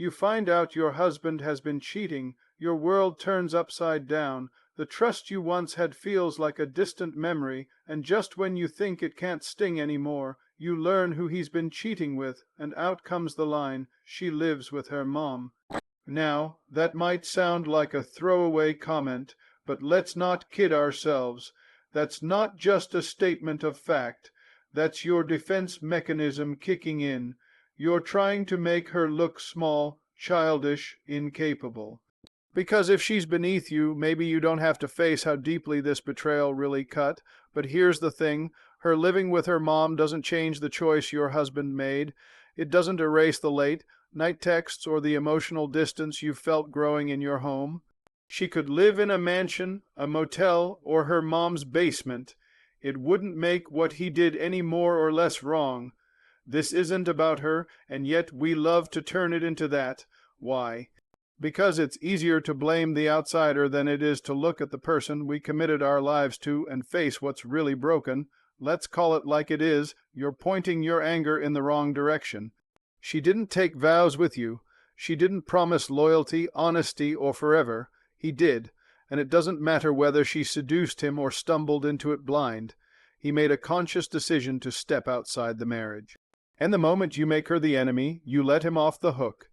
You find out your husband has been cheating, your world turns upside down, the trust you once had feels like a distant memory, and just when you think it can't sting anymore, you learn who he's been cheating with, and out comes the line, "She lives with her mom." Now, that might sound like a throwaway comment, but let's not kid ourselves. That's not just a statement of fact. That's your defense mechanism kicking in. You're trying to make her look small, childish, incapable. Because if she's beneath you, maybe you don't have to face how deeply this betrayal really cut. But here's the thing, her living with her mom doesn't change the choice your husband made. It doesn't erase the late night texts or the emotional distance you've felt growing in your home. She could live in a mansion, a motel, or her mom's basement. It wouldn't make what he did any more or less wrong. This isn't about her, and yet we love to turn it into that. Why? Because it's easier to blame the outsider than it is to look at the person we committed our lives to and face what's really broken. Let's call it like it is. You're pointing your anger in the wrong direction. She didn't take vows with you. She didn't promise loyalty, honesty, or forever. He did, and it doesn't matter whether she seduced him or stumbled into it blind. He made a conscious decision to step outside the marriage. And the moment you make her the enemy, you let him off the hook.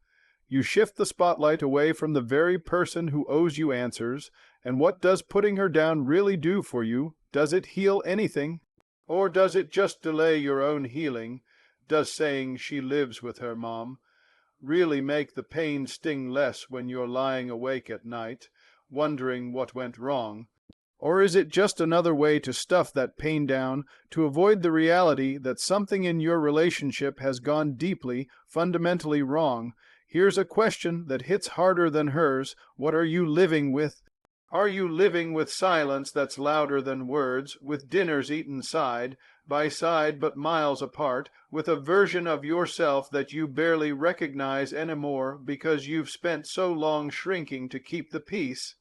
You shift the spotlight away from the very person who owes you answers, and what does putting her down really do for you? Does it heal anything? Or does it just delay your own healing? Does saying she lives with her mom really make the pain sting less when you're lying awake at night, wondering what went wrong? Or is it just another way to stuff that pain down, to avoid the reality that something in your relationship has gone deeply, fundamentally wrong? Here's a question that hits harder than hers. What are you living with? Are you living with silence that's louder than words, with dinners eaten side by side but miles apart, with a version of yourself that you barely recognize anymore because you've spent so long shrinking to keep the peace?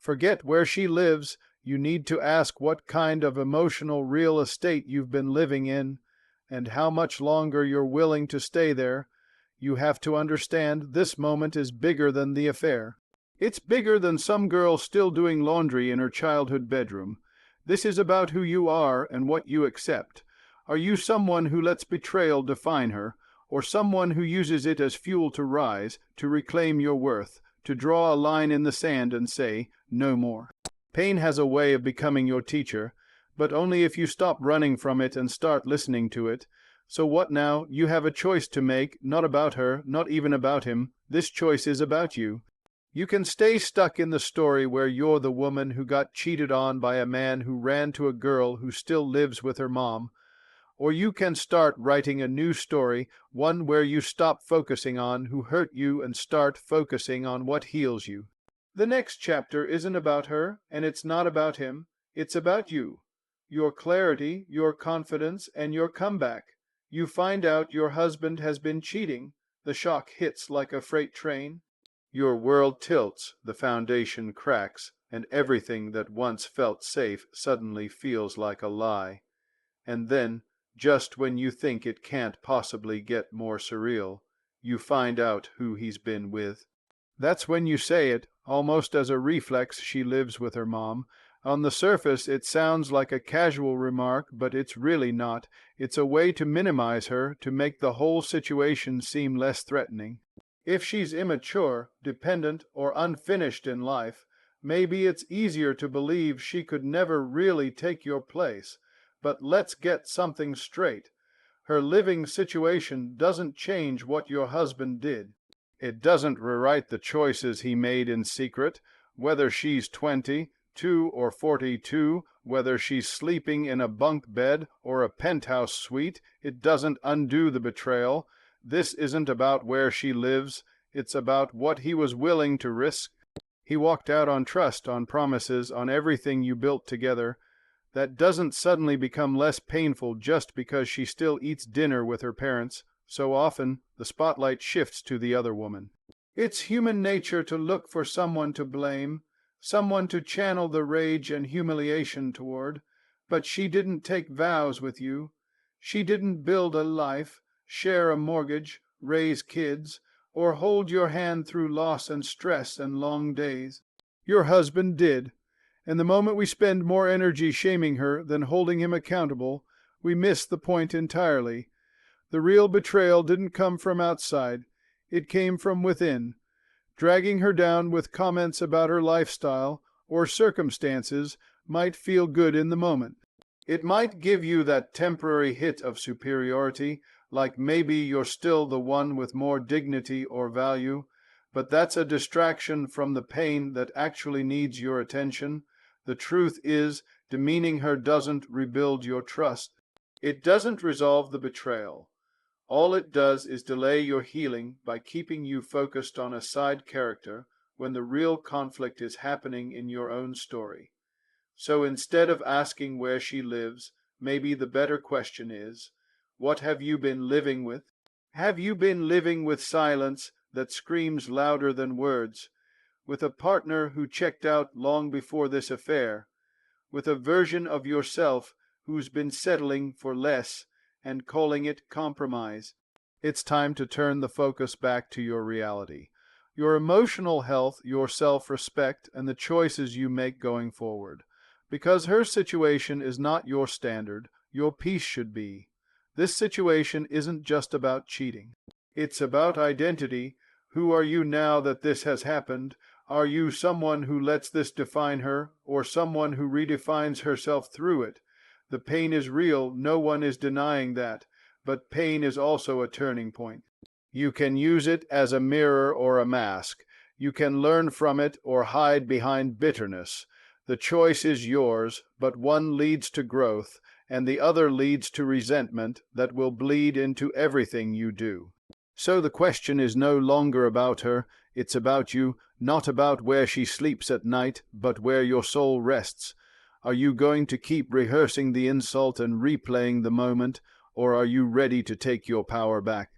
Forget where she lives. You need to ask what kind of emotional real estate you've been living in, and how much longer you're willing to stay there. You have to understand this moment is bigger than the affair. It's bigger than some girl still doing laundry in her childhood bedroom. This is about who you are and what you accept. Are you someone who lets betrayal define her, or someone who uses it as fuel to rise, to reclaim your worth, to draw a line in the sand and say, no more? Pain has a way of becoming your teacher, but only if you stop running from it and start listening to it. So what now? You have a choice to make, not about her, not even about him. This choice is about you. You can stay stuck in the story where you're the woman who got cheated on by a man who ran to a girl who still lives with her mom. Or you can start writing a new story, one where you stop focusing on who hurt you and start focusing on what heals you. The next chapter isn't about her, and it's not about him. It's about you. Your clarity, your confidence, and your comeback. You find out your husband has been cheating. The shock hits like a freight train. Your world tilts, the foundation cracks, and everything that once felt safe suddenly feels like a lie. And then, just when you think it can't possibly get more surreal, you find out who he's been with. That's when you say it, almost as a reflex. She lives with her mom. On the surface, it sounds like a casual remark, but it's really not. It's a way to minimize her, to make the whole situation seem less threatening. If she's immature, dependent, or unfinished in life, maybe it's easier to believe she could never really take your place. But let's get something straight. Her living situation doesn't change what your husband did. It doesn't rewrite the choices he made in secret, whether she's 22 or 42, whether she's sleeping in a bunk bed or a penthouse suite. It doesn't undo the betrayal. This isn't about where she lives. It's about what he was willing to risk. He walked out on trust, on promises, on everything you built together. That doesn't suddenly become less painful just because she still eats dinner with her parents. So often, the spotlight shifts to the other woman. It's human nature to look for someone to blame, someone to channel the rage and humiliation toward. But she didn't take vows with you. She didn't build a life, share a mortgage, raise kids, or hold your hand through loss and stress and long days. Your husband did. And the moment we spend more energy shaming her than holding him accountable, we miss the point entirely. The real betrayal didn't come from outside. It came from within. Dragging her down with comments about her lifestyle or circumstances might feel good in the moment. It might give you that temporary hit of superiority, like maybe you're still the one with more dignity or value, but that's a distraction from the pain that actually needs your attention. The truth is, demeaning her doesn't rebuild your trust. It doesn't resolve the betrayal. All it does is delay your healing by keeping you focused on a side character when the real conflict is happening in your own story. So instead of asking where she lives, maybe the better question is, what have you been living with? Have you been living with silence that screams louder than words, with a partner who checked out long before this affair, with a version of yourself who's been settling for less and calling it compromise? It's time to turn the focus back to your reality, your emotional health, your self-respect, and the choices you make going forward. Because her situation is not your standard, your peace should be. This situation isn't just about cheating. It's about identity. Who are you now that this has happened? Are you someone who lets this define her, or someone who redefines herself through it? The pain is real, no one is denying that, but pain is also a turning point. You can use it as a mirror or a mask. You can learn from it or hide behind bitterness. The choice is yours, but one leads to growth, and the other leads to resentment that will bleed into everything you do. So the question is no longer about her, it's about you, not about where she sleeps at night, but where your soul rests. Are you going to keep rehearsing the insult and replaying the moment, or are you ready to take your power back?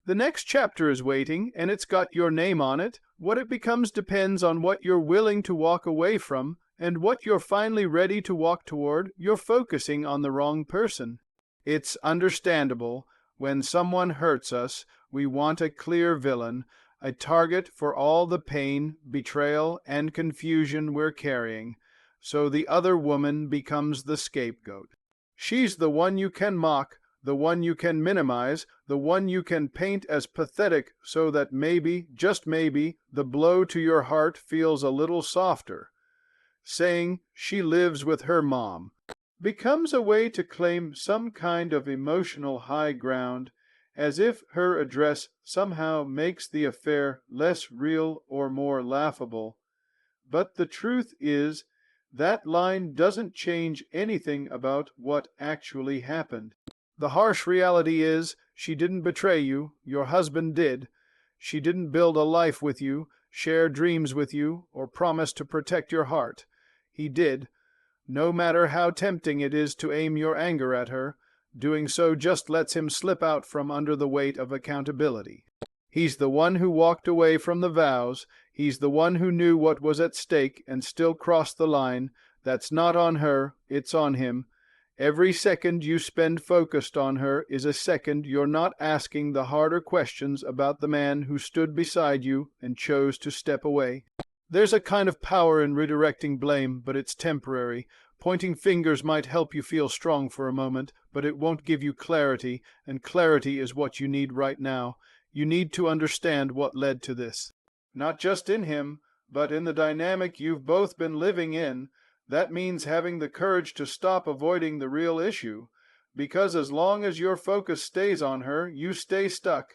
The next chapter is waiting, and it's got your name on it. What it becomes depends on what you're willing to walk away from, and what you're finally ready to walk toward. You're focusing on the wrong person. It's understandable. When someone hurts us, we want a clear villain, a target for all the pain, betrayal, and confusion we're carrying. So the other woman becomes the scapegoat. She's the one you can mock, the one you can minimize, the one you can paint as pathetic so that maybe, just maybe, the blow to your heart feels a little softer. Saying she lives with her mom becomes a way to claim some kind of emotional high ground, as if her address somehow makes the affair less real or more laughable. But the truth is, that line doesn't change anything about what actually happened. The harsh reality is, she didn't betray you, your husband did. She didn't build a life with you, share dreams with you, or promise to protect your heart. He did. No matter how tempting it is to aim your anger at her, doing so just lets him slip out from under the weight of accountability. He's the one who walked away from the vows. He's the one who knew what was at stake and still crossed the line. That's not on her, it's on him. Every second you spend focused on her is a second you're not asking the harder questions about the man who stood beside you and chose to step away. There's a kind of power in redirecting blame, but it's temporary. Pointing fingers might help you feel strong for a moment, but it won't give you clarity, and clarity is what you need right now. You need to understand what led to this. Not just in him, but in the dynamic you've both been living in. That means having the courage to stop avoiding the real issue. Because as long as your focus stays on her, you stay stuck.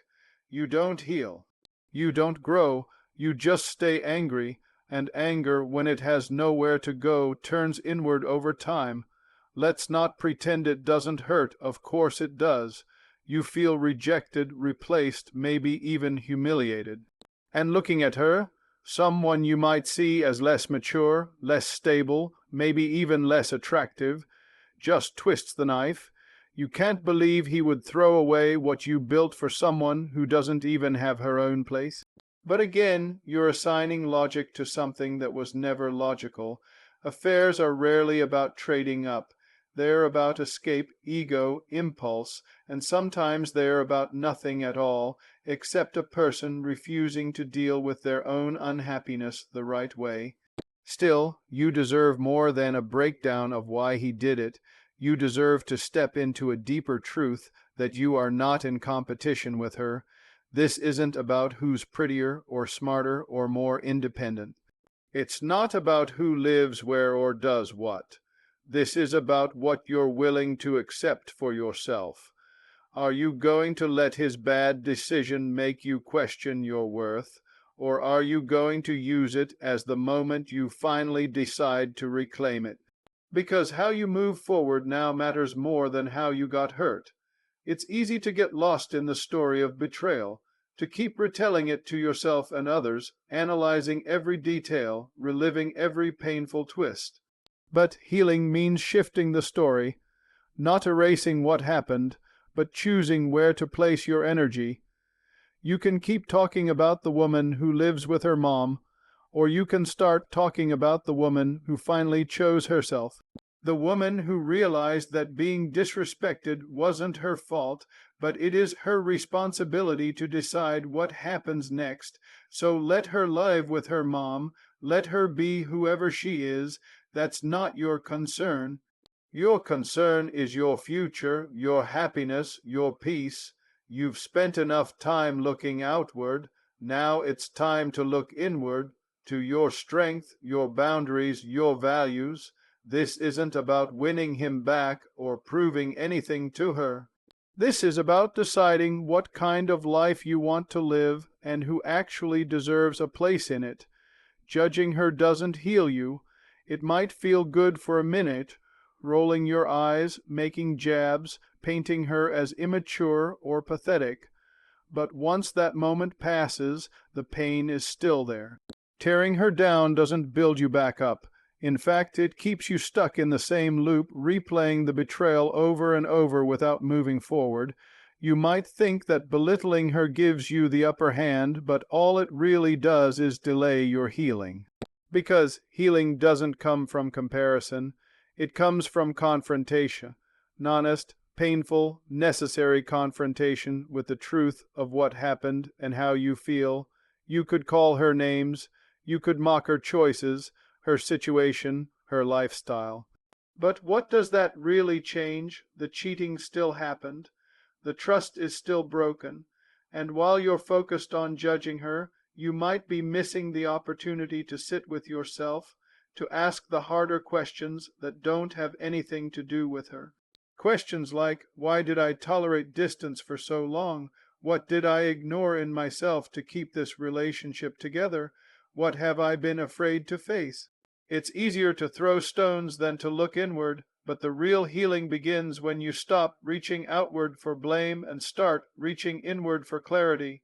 You don't heal. You don't grow. You just stay angry. And anger, when it has nowhere to go, turns inward over time. Let's not pretend it doesn't hurt. Of course it does. You feel rejected, replaced, maybe even humiliated. And looking at her, someone you might see as less mature, less stable, maybe even less attractive, just twists the knife. You can't believe he would throw away what you built for someone who doesn't even have her own place. But again, you're assigning logic to something that was never logical. Affairs are rarely about trading up. They're about escape, ego, impulse, and sometimes they're about nothing at all, except a person refusing to deal with their own unhappiness the right way. Still, you deserve more than a breakdown of why he did it. You deserve to step into a deeper truth that you are not in competition with her. This isn't about who's prettier or smarter or more independent. It's not about who lives where or does what. This is about what you're willing to accept for yourself. Are you going to let his bad decision make you question your worth, or are you going to use it as the moment you finally decide to reclaim it? Because how you move forward now matters more than how you got hurt. It's easy to get lost in the story of betrayal, to keep retelling it to yourself and others, analyzing every detail, reliving every painful twist. But healing means shifting the story, not erasing what happened, but choosing where to place your energy. You can keep talking about the woman who lives with her mom, or you can start talking about the woman who finally chose herself. The woman who realized that being disrespected wasn't her fault, but it is her responsibility to decide what happens next. So let her live with her mom, let her be whoever she is. That's not your concern. Your concern is your future, your happiness, your peace. You've spent enough time looking outward. Now it's time to look inward, to your strength, your boundaries, your values. This isn't about winning him back or proving anything to her. This is about deciding what kind of life you want to live and who actually deserves a place in it. Judging her doesn't heal you. It might feel good for a minute, rolling your eyes, making jabs, painting her as immature or pathetic. But once that moment passes, the pain is still there. Tearing her down doesn't build you back up. In fact, it keeps you stuck in the same loop, replaying the betrayal over and over without moving forward. You might think that belittling her gives you the upper hand, but all it really does is delay your healing. Because healing doesn't come from comparison. It comes from confrontation, an honest, painful, necessary confrontation with the truth of what happened and how you feel. You could call her names. You could mock her choices, her situation, her lifestyle. But what does that really change? The cheating still happened. The trust is still broken. And while you're focused on judging her, you might be missing the opportunity to sit with yourself, to ask the harder questions that don't have anything to do with her. Questions like, why did I tolerate distance for so long? What did I ignore in myself to keep this relationship together? What have I been afraid to face? It's easier to throw stones than to look inward, but the real healing begins when you stop reaching outward for blame and start reaching inward for clarity.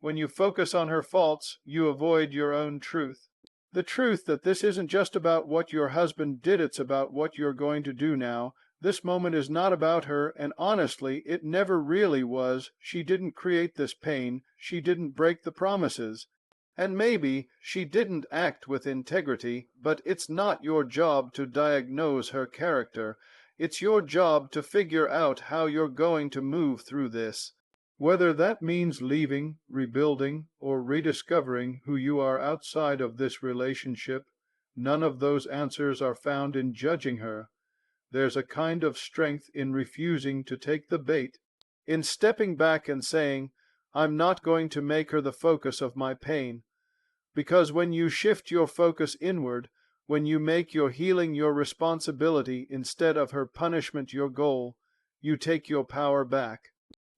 When you focus on her faults, you avoid your own truth. The truth that this isn't just about what your husband did, it's about what you're going to do now. This moment is not about her, and honestly, it never really was. She didn't create this pain. She didn't break the promises. And maybe she didn't act with integrity, but it's not your job to diagnose her character. It's your job to figure out how you're going to move through this. Whether that means leaving, rebuilding, or rediscovering who you are outside of this relationship, none of those answers are found in judging her. There's a kind of strength in refusing to take the bait, in stepping back and saying, I'm not going to make her the focus of my pain. Because when you shift your focus inward, when you make your healing your responsibility instead of her punishment your goal, you take your power back.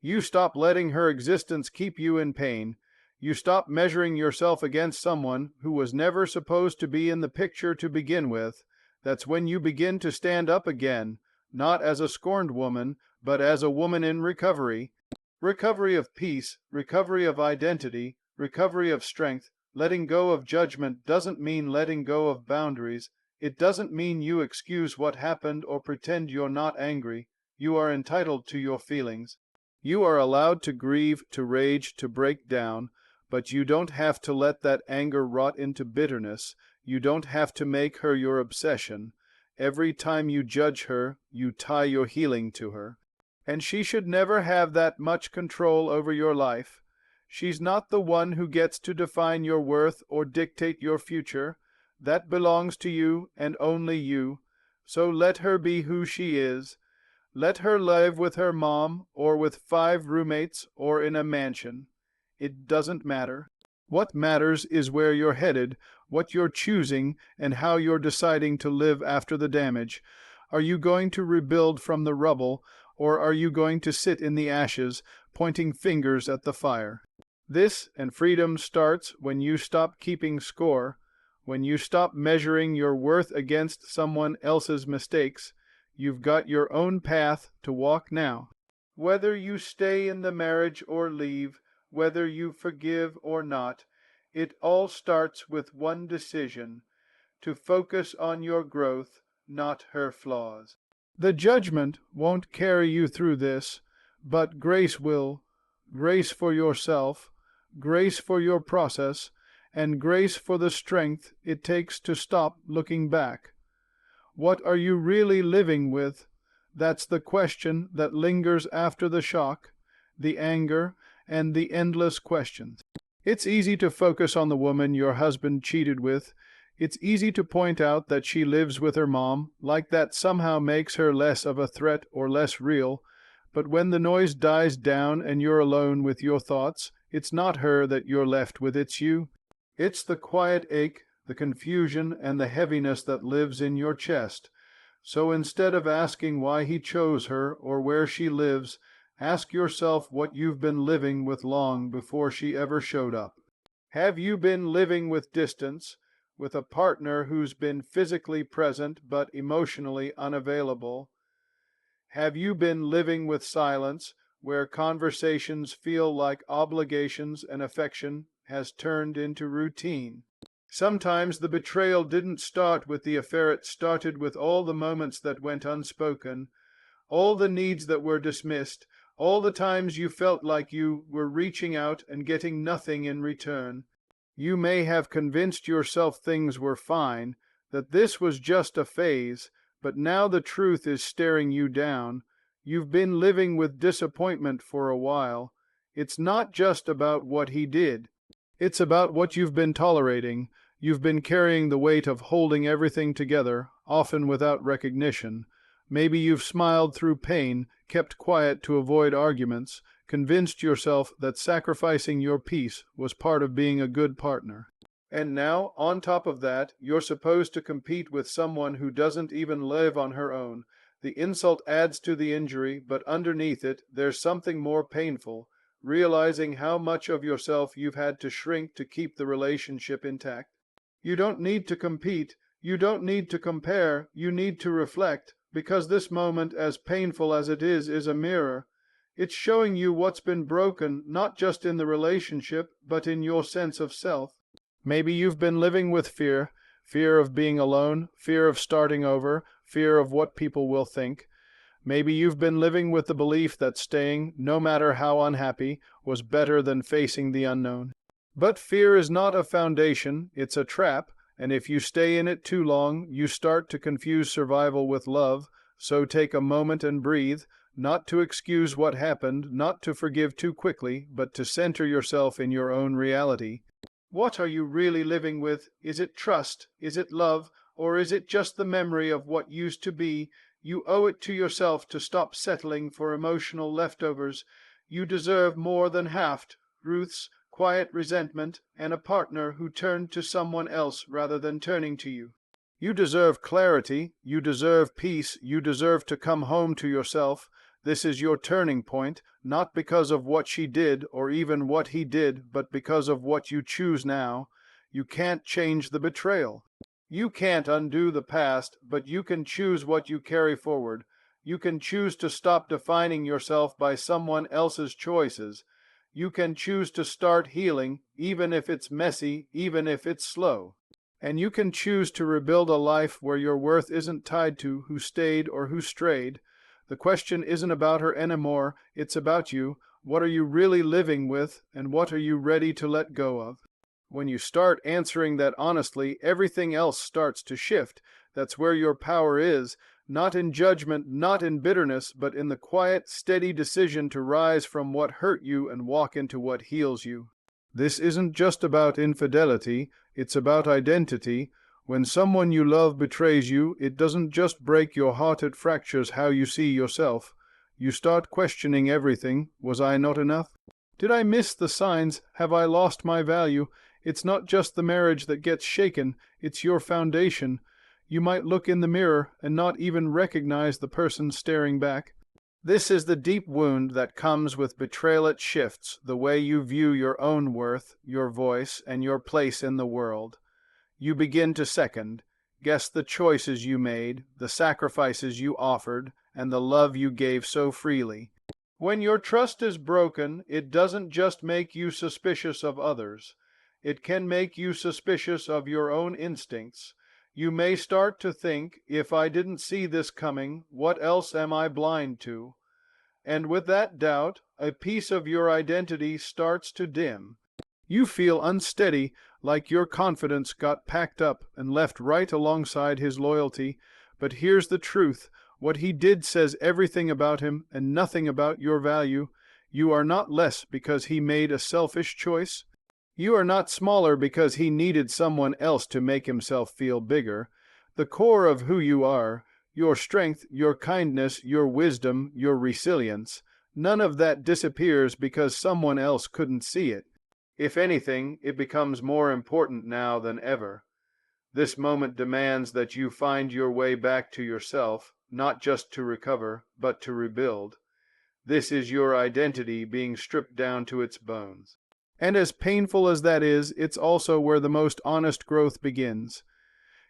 You stop letting her existence keep you in pain. You stop measuring yourself against someone who was never supposed to be in the picture to begin with. That's when you begin to stand up again, not as a scorned woman, but as a woman in recovery. Recovery of peace, recovery of identity, recovery of strength. Letting go of judgment doesn't mean letting go of boundaries. It doesn't mean you excuse what happened or pretend you're not angry. You are entitled to your feelings. You are allowed to grieve, to rage, to break down, but you don't have to let that anger rot into bitterness. You don't have to make her your obsession. Every time you judge her, you tie your healing to her. And she should never have that much control over your life. She's not the one who gets to define your worth or dictate your future. That belongs to you and only you. So let her be who she is. Let her live with her mom, or with 5 roommates, or in a mansion. It doesn't matter. What matters is where you're headed, what you're choosing, and how you're deciding to live after the damage. Are you going to rebuild from the rubble, or are you going to sit in the ashes, pointing fingers at the fire? This and freedom starts when you stop keeping score, when you stop measuring your worth against someone else's mistakes. You've got your own path to walk now. Whether you stay in the marriage or leave, whether you forgive or not, it all starts with one decision: to focus on your growth, not her flaws. The judgment won't carry you through this, but grace will. Grace for yourself, grace for your process, and grace for the strength it takes to stop looking back. What are you really living with? That's the question that lingers after the shock, the anger, and the endless questions. It's easy to focus on the woman your husband cheated with. It's easy to point out that she lives with her mom, like that somehow makes her less of a threat or less real. But when the noise dies down and you're alone with your thoughts, it's not her that you're left with, it's you. It's the quiet ache, the confusion, and the heaviness that lives in your chest. So instead of asking why he chose her or where she lives, ask yourself what you've been living with long before she ever showed up. Have you been living with distance, with a partner who's been physically present but emotionally unavailable? Have you been living with silence, where conversations feel like obligations and affection has turned into routine? Sometimes the betrayal didn't start with the affair, it started with all the moments that went unspoken, all the needs that were dismissed, all the times you felt like you were reaching out and getting nothing in return. You may have convinced yourself things were fine, that this was just a phase, but now the truth is staring you down. You've been living with disappointment for a while. It's not just about what he did. It's about what you've been tolerating. You've been carrying the weight of holding everything together, often without recognition. Maybe you've smiled through pain, kept quiet to avoid arguments, convinced yourself that sacrificing your peace was part of being a good partner. And now, on top of that, you're supposed to compete with someone who doesn't even live on her own. The insult adds to the injury, but underneath it, there's something more painful: realizing how much of yourself you've had to shrink to keep the relationship intact. You don't need to compete, you don't need to compare, you need to reflect, because this moment, as painful as it is a mirror. It's showing you what's been broken, not just in the relationship, but in your sense of self. Maybe you've been living with fear, fear of being alone, fear of starting over, fear of what people will think. Maybe you've been living with the belief that staying, no matter how unhappy, was better than facing the unknown. But fear is not a foundation, it's a trap, and if you stay in it too long, you start to confuse survival with love. So take a moment and breathe, not to excuse what happened, not to forgive too quickly, but to center yourself in your own reality. What are you really living with? Is it trust? Is it love? Or is it just the memory of what used to be? You owe it to yourself to stop settling for emotional leftovers. You deserve more than half Ruth's quiet resentment and a partner who turned to someone else rather than turning to you. You deserve clarity. You deserve peace. You deserve to come home to yourself. This is your turning point, not because of what she did or even what he did, but because of what you choose now. You can't change the betrayal. You can't undo the past, but you can choose what you carry forward. You can choose to stop defining yourself by someone else's choices. You can choose to start healing, even if it's messy, even if it's slow. And you can choose to rebuild a life where your worth isn't tied to who stayed or who strayed. The question isn't about her anymore, it's about you. What are you really living with, and what are you ready to let go of? When you start answering that honestly, everything else starts to shift. That's where your power is, not in judgment, not in bitterness, but in the quiet, steady decision to rise from what hurt you and walk into what heals you. This isn't just about infidelity, it's about identity. When someone you love betrays you, it doesn't just break your heart, it fractures how you see yourself. You start questioning everything. Was I not enough? Did I miss the signs? Have I lost my value? It's not just the marriage that gets shaken, it's your foundation. You might look in the mirror and not even recognize the person staring back. This is the deep wound that comes with betrayal. It shifts the way you view your own worth, your voice, and your place in the world. You begin to second, guess the choices you made, the sacrifices you offered, and the love you gave so freely. When your trust is broken, it doesn't just make you suspicious of others. It can make you suspicious of your own instincts. You may start to think, if I didn't see this coming, what else am I blind to? And with that doubt, a piece of your identity starts to dim. You feel unsteady, like your confidence got packed up and left right alongside his loyalty. But here's the truth. What he did says everything about him and nothing about your value. You are not less because he made a selfish choice. You are not smaller because he needed someone else to make himself feel bigger. The core of who you are, your strength, your kindness, your wisdom, your resilience, none of that disappears because someone else couldn't see it. If anything, it becomes more important now than ever. This moment demands that you find your way back to yourself, not just to recover, but to rebuild. This is your identity being stripped down to its bones. And as painful as that is, it's also where the most honest growth begins.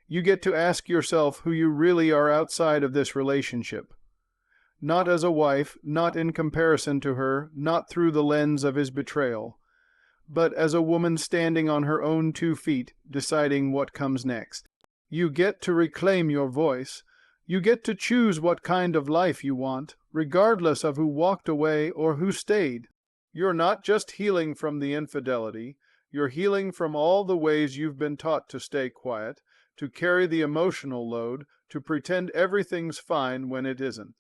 You get to ask yourself who you really are outside of this relationship. Not as a wife, not in comparison to her, not through the lens of his betrayal, but as a woman standing on her own 2 feet, deciding what comes next. You get to reclaim your voice. You get to choose what kind of life you want, regardless of who walked away or who stayed. You're not just healing from the infidelity, you're healing from all the ways you've been taught to stay quiet, to carry the emotional load, to pretend everything's fine when it isn't.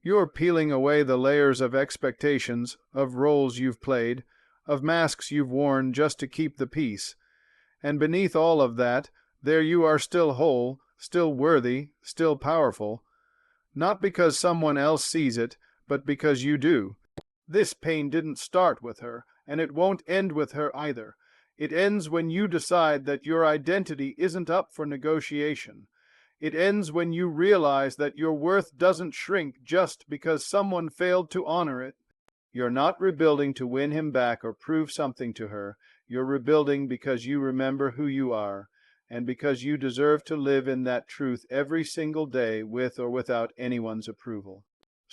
You're peeling away the layers of expectations, of roles you've played, of masks you've worn just to keep the peace. And beneath all of that, there you are, still whole, still worthy, still powerful. Not because someone else sees it, but because you do. This pain didn't start with her, and it won't end with her either. It ends when you decide that your identity isn't up for negotiation. It ends when you realize that your worth doesn't shrink just because someone failed to honor it. You're not rebuilding to win him back or prove something to her. You're rebuilding because you remember who you are, and because you deserve to live in that truth every single day with or without anyone's approval.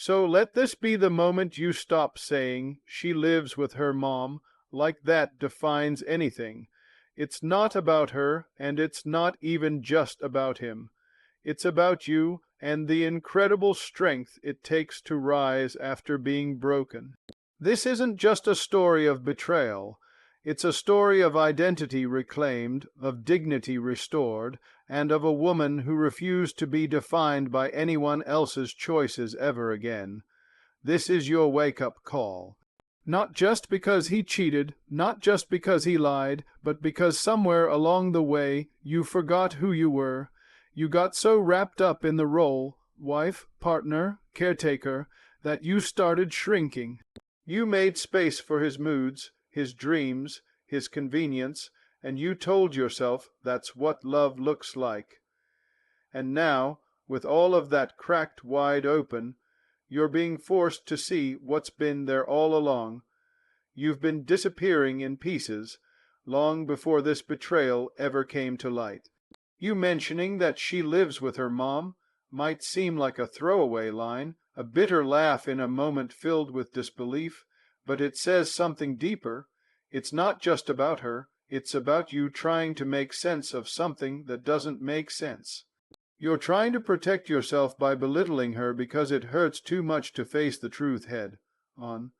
So let this be the moment you stop saying, "She lives with her mom," like that defines anything. It's not about her, and it's not even just about him. It's about you and the incredible strength it takes to rise after being broken. This isn't just a story of betrayal. It's a story of identity reclaimed, of dignity restored, and of a woman who refused to be defined by anyone else's choices ever again. This is your wake-up call. Not just because he cheated, not just because he lied, but because somewhere along the way you forgot who you were. You got so wrapped up in the role, wife, partner, caretaker, that you started shrinking. You made space for his moods, his dreams, his convenience, and you told yourself that's what love looks like. And now, with all of that cracked wide open, you're being forced to see what's been there all along. You've been disappearing in pieces, long before this betrayal ever came to light. You mentioning that she lives with her mom might seem like a throwaway line, a bitter laugh in a moment filled with disbelief, but it says something deeper. It's not just about her, it's about you trying to make sense of something that doesn't make sense. You're trying to protect yourself by belittling her because it hurts too much to face the truth head on.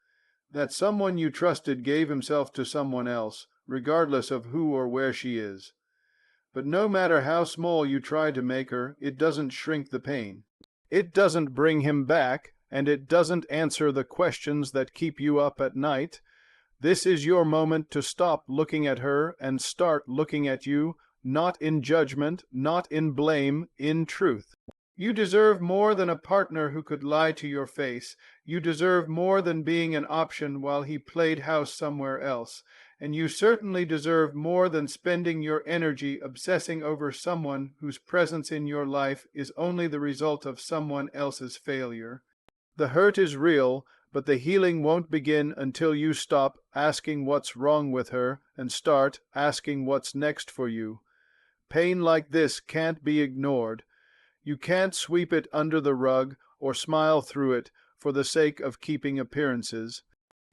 That someone you trusted gave himself to someone else, regardless of who or where she is. But no matter how small you try to make her, it doesn't shrink the pain. It doesn't bring him back, and it doesn't answer the questions that keep you up at night. This is your moment to stop looking at her and start looking at you, not in judgment, not in blame, in truth. You deserve more than a partner who could lie to your face. You deserve more than being an option while he played house somewhere else. And you certainly deserve more than spending your energy obsessing over someone whose presence in your life is only the result of someone else's failure. The hurt is real, but the healing won't begin until you stop asking what's wrong with her and start asking what's next for you. Pain like this can't be ignored. You can't sweep it under the rug or smile through it for the sake of keeping appearances.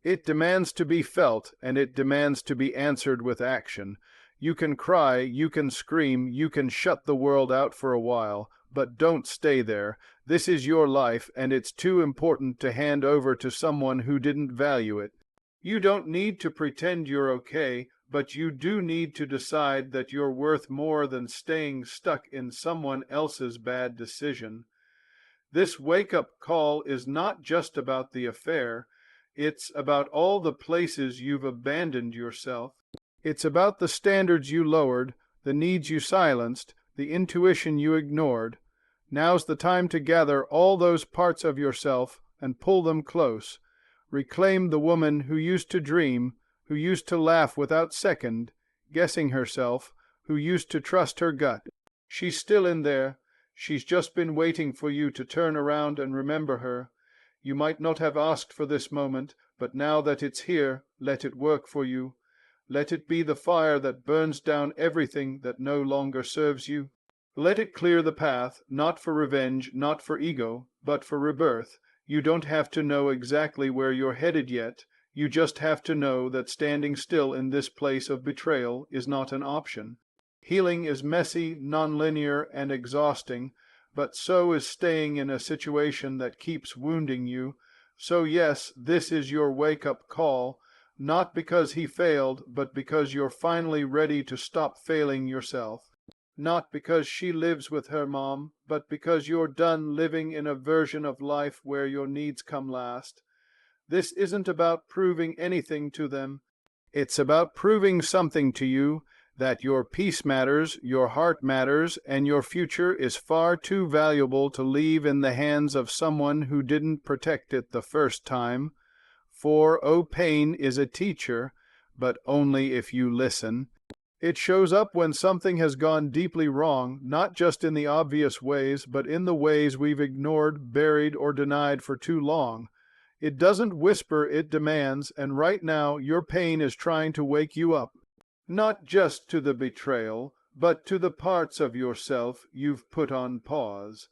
It demands to be felt, and it demands to be answered with action. You can cry, you can scream, you can shut the world out for a while, but don't stay there. This is your life, and it's too important to hand over to someone who didn't value it. You don't need to pretend you're okay, but you do need to decide that you're worth more than staying stuck in someone else's bad decision. This wake-up call is not just about the affair. It's about all the places you've abandoned yourself. It's about the standards you lowered, the needs you silenced, the intuition you ignored. Now's the time to gather all those parts of yourself and pull them close. Reclaim the woman who used to dream, who used to laugh without second, guessing herself, who used to trust her gut. She's still in there. She's just been waiting for you to turn around and remember her. You might not have asked for this moment, but now that it's here, let it work for you. Let it be the fire that burns down everything that no longer serves you. Let it clear the path, not for revenge, not for ego, but for rebirth. You don't have to know exactly where you're headed yet. You just have to know that standing still in this place of betrayal is not an option. Healing is messy, nonlinear, and exhausting, but so is staying in a situation that keeps wounding you. So yes, this is your wake-up call, not because he failed, but because you're finally ready to stop failing yourself. Not because she lives with her mom, but because you're done living in a version of life where your needs come last. This isn't about proving anything to them. It's about proving something to you, that your peace matters, your heart matters, and your future is far too valuable to leave in the hands of someone who didn't protect it the first time. For, oh, pain is a teacher, but only if you listen. It shows up when something has gone deeply wrong, not just in the obvious ways, but in the ways we've ignored, buried, or denied for too long. It doesn't whisper, it demands, and right now your pain is trying to wake you up. Not just to the betrayal, but to the parts of yourself you've put on pause.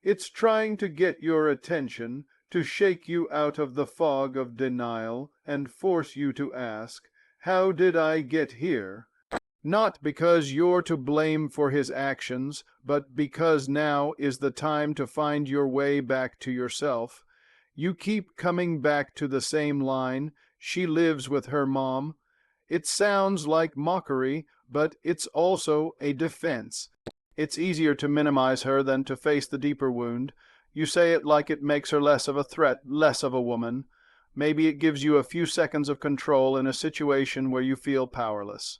It's trying to get your attention, to shake you out of the fog of denial, and force you to ask, how did I get here? Not because you're to blame for his actions, but because now is the time to find your way back to yourself. You keep coming back to the same line, she lives with her mom. It sounds like mockery, but it's also a defense. It's easier to minimize her than to face the deeper wound. You say it like it makes her less of a threat, less of a woman. Maybe it gives you a few seconds of control in a situation where you feel powerless.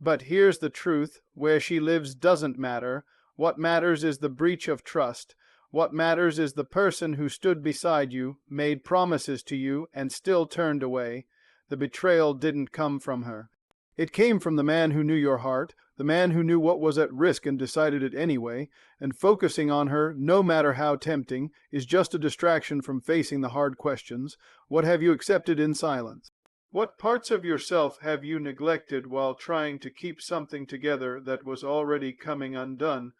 But here's the truth, where she lives doesn't matter. What matters is the breach of trust. What matters is the person who stood beside you, made promises to you, and still turned away. The betrayal didn't come from her. It came from the man who knew your heart, the man who knew what was at risk and decided it anyway, and focusing on her, no matter how tempting, is just a distraction from facing the hard questions. What have you accepted in silence? What parts of yourself have you neglected while trying to keep something together that was already coming undone?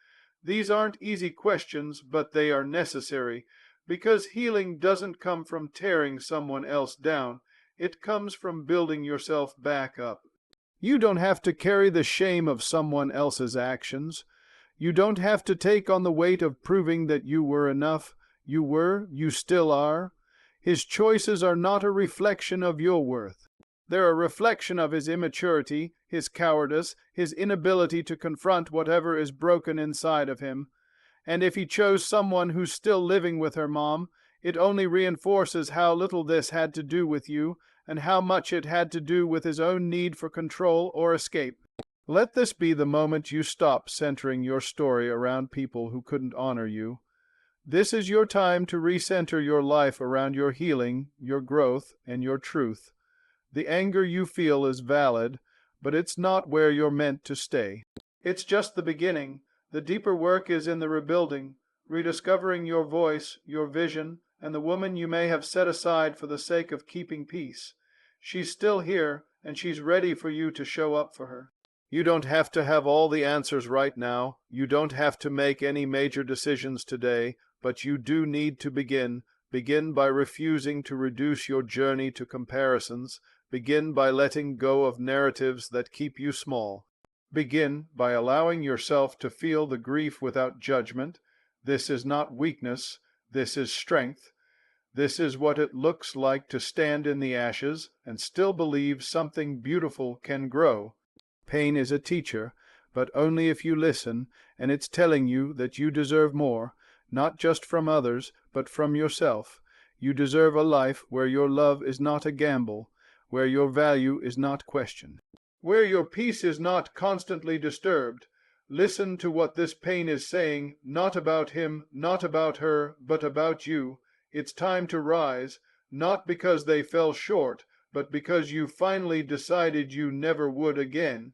These aren't easy questions, but they are necessary, because healing doesn't come from tearing someone else down. It comes from building yourself back up. You don't have to carry the shame of someone else's actions. You don't have to take on the weight of proving that you were enough. You were, you still are. His choices are not a reflection of your worth. They're a reflection of his immaturity, his cowardice, his inability to confront whatever is broken inside of him. And if he chose someone who's still living with her mom, it only reinforces how little this had to do with you and how much it had to do with his own need for control or escape. Let this be the moment you stop centering your story around people who couldn't honor you. This is your time to recenter your life around your healing, your growth, and your truth. The anger you feel is valid, but it's not where you're meant to stay. It's just the beginning. The deeper work is in the rebuilding, rediscovering your voice, your vision, and the woman you may have set aside for the sake of keeping peace. She's still here, and she's ready for you to show up for her. You don't have to have all the answers right now. You don't have to make any major decisions today, but you do need to begin. Begin by refusing to reduce your journey to comparisons. Begin by letting go of narratives that keep you small. Begin by allowing yourself to feel the grief without judgment. This is not weakness. This is strength. This is what it looks like to stand in the ashes and still believe something beautiful can grow. Pain is a teacher, but only if you listen, and it's telling you that you deserve more, not just from others, but from yourself. You deserve a life where your love is not a gamble, where your value is not questioned, where your peace is not constantly disturbed. Listen to what this pain is saying, not about him, not about her, but about you. It's time to rise, not because they fell short, but because you finally decided you never would again.